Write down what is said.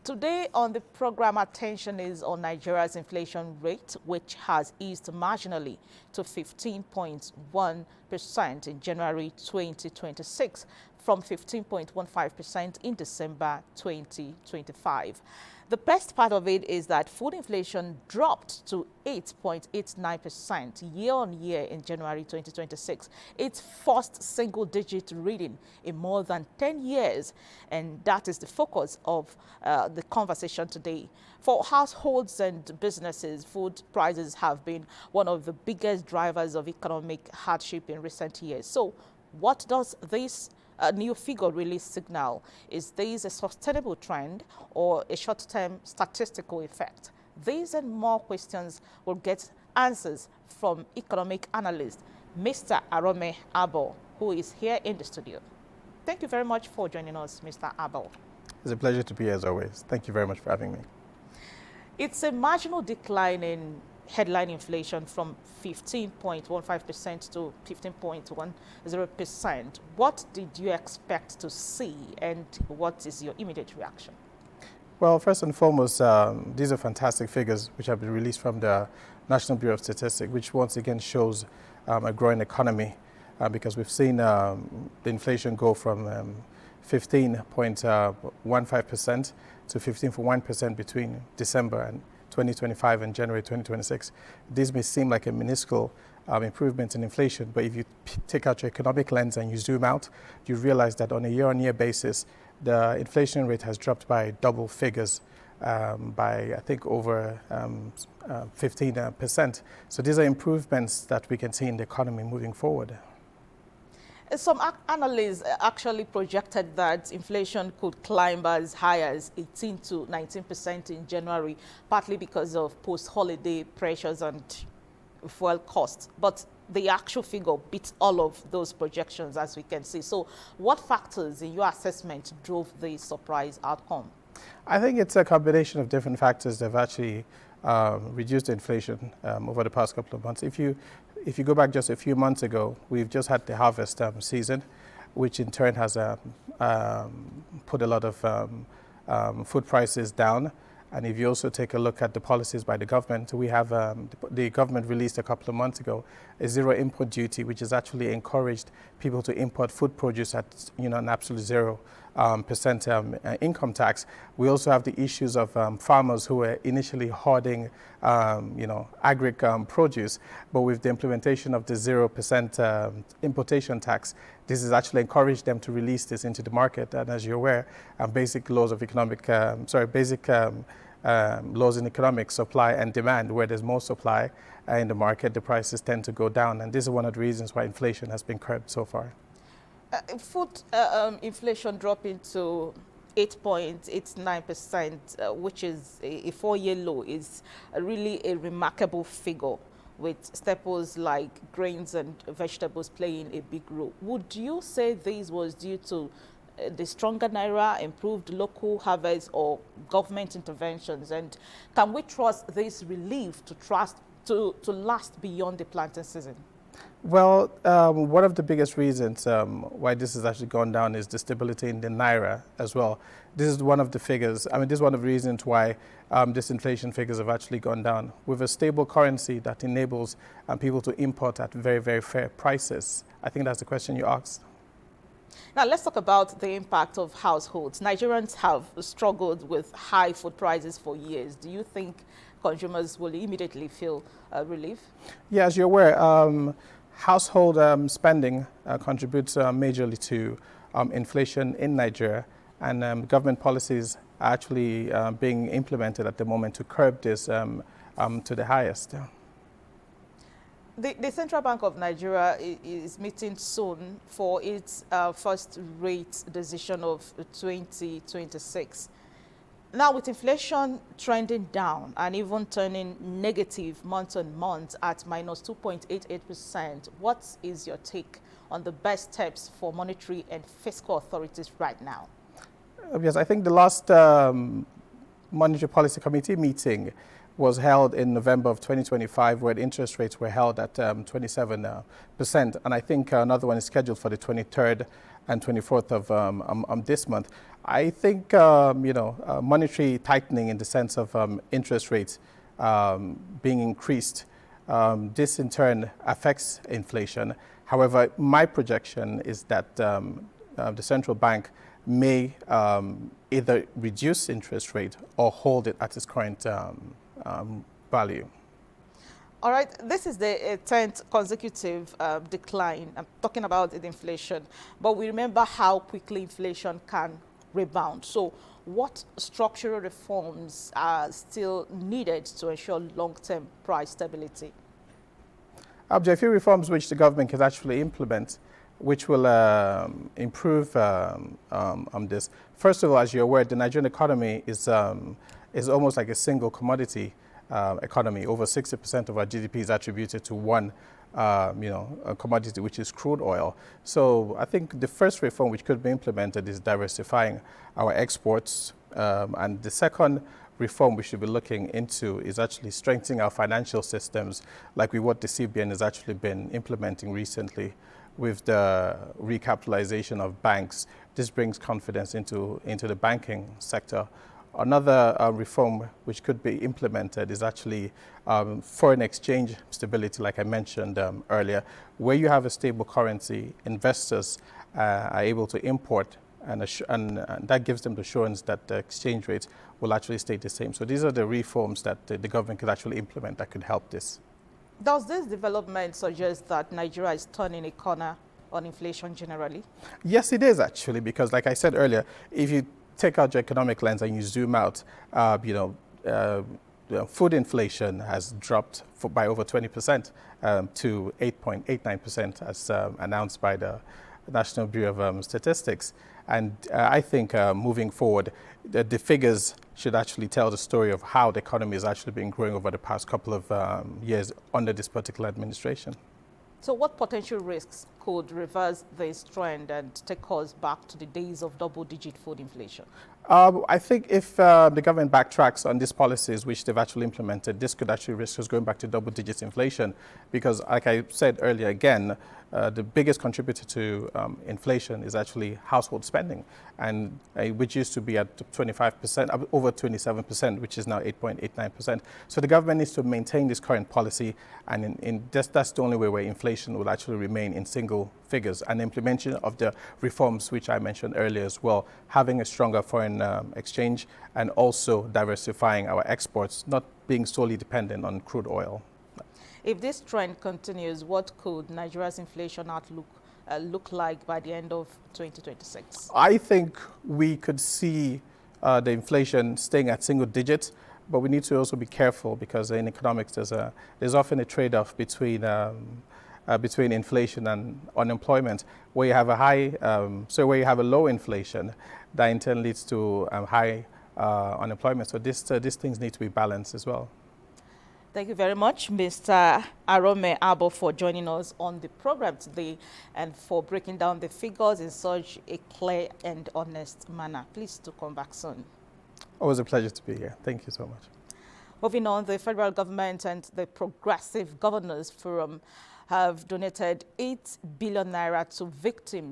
Today on the program, attention is on Nigeria's inflation rate, which has eased marginally to 15.1% in January 2026 from 15.15% in December 2025. The best part of it is that food inflation dropped to 8.89% year-on-year in January 2026, its first single-digit reading in more than 10 years. And that is the focus of the conversation today. For households and businesses, food prices have been one of the biggest drivers of economic hardship in recent years. So what does this new figure really signal? Is this a sustainable trend or a short-term statistical effect? These and more questions will get answers from economic analyst Mr. Arome Aboh, who is here in the studio. Thank you very much for joining us, Mr. Aboh. It's a pleasure to be here as always. Thank you very much for having me. It's a marginal decline in headline inflation from 15.15% to 15.10%. What did you expect to see, and what is your immediate reaction? Well, first and foremost, these are fantastic figures which have been released from the National Bureau of Statistics, which once again shows a growing economy because we've seen the inflation go from 15.15% to 15.1% between December and 2025 and January 2026. This may seem like a minuscule improvement in inflation, but if you take out your economic lens and you zoom out, you realize that on a year-on-year basis, the inflation rate has dropped by double figures by, I think, over 15%. So these are improvements that we can see in the economy moving forward. Some analysts actually projected that inflation could climb as high as 18 to 19% in January, partly because of post-holiday pressures and fuel costs. But the actual figure beats all of those projections, as we can see. So what factors in your assessment drove the surprise outcome? I think it's a combination of different factors that have actually reduced inflation over the past couple of months. If you go back just a few months ago, we've just had the harvest season, which in turn has put a lot of food prices down. And if you also take a look at the policies by the government, we have the government released a couple of months ago a zero import duty, which has actually encouraged people to import food produce at an absolute 0% income tax. We also have the issues of farmers who were initially hoarding agric produce, but with the implementation of the 0% importation tax, this has actually encouraged them to release this into the market. And as you're aware, basic laws of economic, laws in economics, supply and demand, where there's more supply in the market, the prices tend to go down. And this is one of the reasons why inflation has been curbed so far. Food inflation dropping to 8.89%, which is a four-year low, is really a remarkable figure, with staples like grains and vegetables playing a big role. Would you say this was due to the stronger naira, improved local harvests, or government interventions? And can we trust this relief to last beyond the planting season? Well, one of the biggest reasons why this has actually gone down is the stability in the naira as well. This is one of the figures, this is one of the reasons why this inflation figures have actually gone down. With a stable currency that enables people to import at very, very fair prices. I think that's the question you asked. Now, let's talk about the impact of households. Nigerians have struggled with high food prices for years. Do you think consumers will immediately feel relief? Yeah, as you're aware, household spending contributes majorly to inflation in Nigeria, and government policies are actually being implemented at the moment to curb this to the highest. The Central Bank of Nigeria is meeting soon for its first rate decision of 2026. Now, with inflation trending down and even turning negative month on month at minus 2.88%, what is your take on the best steps for monetary and fiscal authorities right now? Yes, I think the last Monetary Policy Committee meeting was held in November of 2025, where the interest rates were held at 27%. And I think another one is scheduled for the 23rd and 24th of this month. I think, monetary tightening in the sense of interest rates being increased, this in turn affects inflation. However, my projection is that the central bank may either reduce interest rate or hold it at its current value. All right, this is the 10th consecutive decline. I'm talking about the inflation, but we remember how quickly inflation can rebound. So what structural reforms are still needed to ensure long-term price stability? There are a few reforms which the government can actually implement, which will improve this. First of all, as you're aware, the Nigerian economy is almost like a single commodity economy. Over 60% of our GDP is attributed to one a commodity, which is crude oil. So I think the first reform which could be implemented is diversifying our exports. And the second reform we should be looking into is actually strengthening our financial systems, like what the CBN has actually been implementing recently with the recapitalization of banks. This brings confidence into the banking sector. Another reform which could be implemented is actually foreign exchange stability, like I mentioned earlier. Where you have a stable currency, investors are able to import, and that gives them the assurance that the exchange rates will actually stay the same. So these are the reforms that the government could actually implement that could help this. Does this development suggest that Nigeria is turning a corner on inflation generally? Yes, it is actually, because like I said earlier, if you take out your economic lens and you zoom out, food inflation has dropped by over 20% to 8.89% as announced by the National Bureau of Statistics. And I think moving forward, the figures should actually tell the story of how the economy has actually been growing over the past couple of years under this particular administration. So what potential risks could reverse this trend and take us back to the days of double-digit food inflation? I think if the government backtracks on these policies which they've actually implemented, this could actually risk us going back to double-digit inflation because, like I said earlier again, the biggest contributor to inflation is actually household spending, and which used to be at 25%, over 27%, which is now 8.89%. So the government needs to maintain this current policy, and that's the only way where inflation will actually remain in single figures. And implementation of the reforms which I mentioned earlier as well, having a stronger foreign exchange and also diversifying our exports, not being solely dependent on crude oil. If this trend continues, what could Nigeria's inflation outlook look like by the end of 2026? I think we could see the inflation staying at single digits, but we need to also be careful because in economics there's often a trade-off between inflation and unemployment. Where you have where you have a low inflation, that in turn leads to high unemployment. So these things need to be balanced as well. Thank you very much, Mr. Arome Aboh, for joining us on the program today and for breaking down the figures in such a clear and honest manner. Please do come back soon. Always a pleasure to be here. Thank you so much. Moving on, the federal government and the Progressive Governors Forum have donated 8 billion naira to victims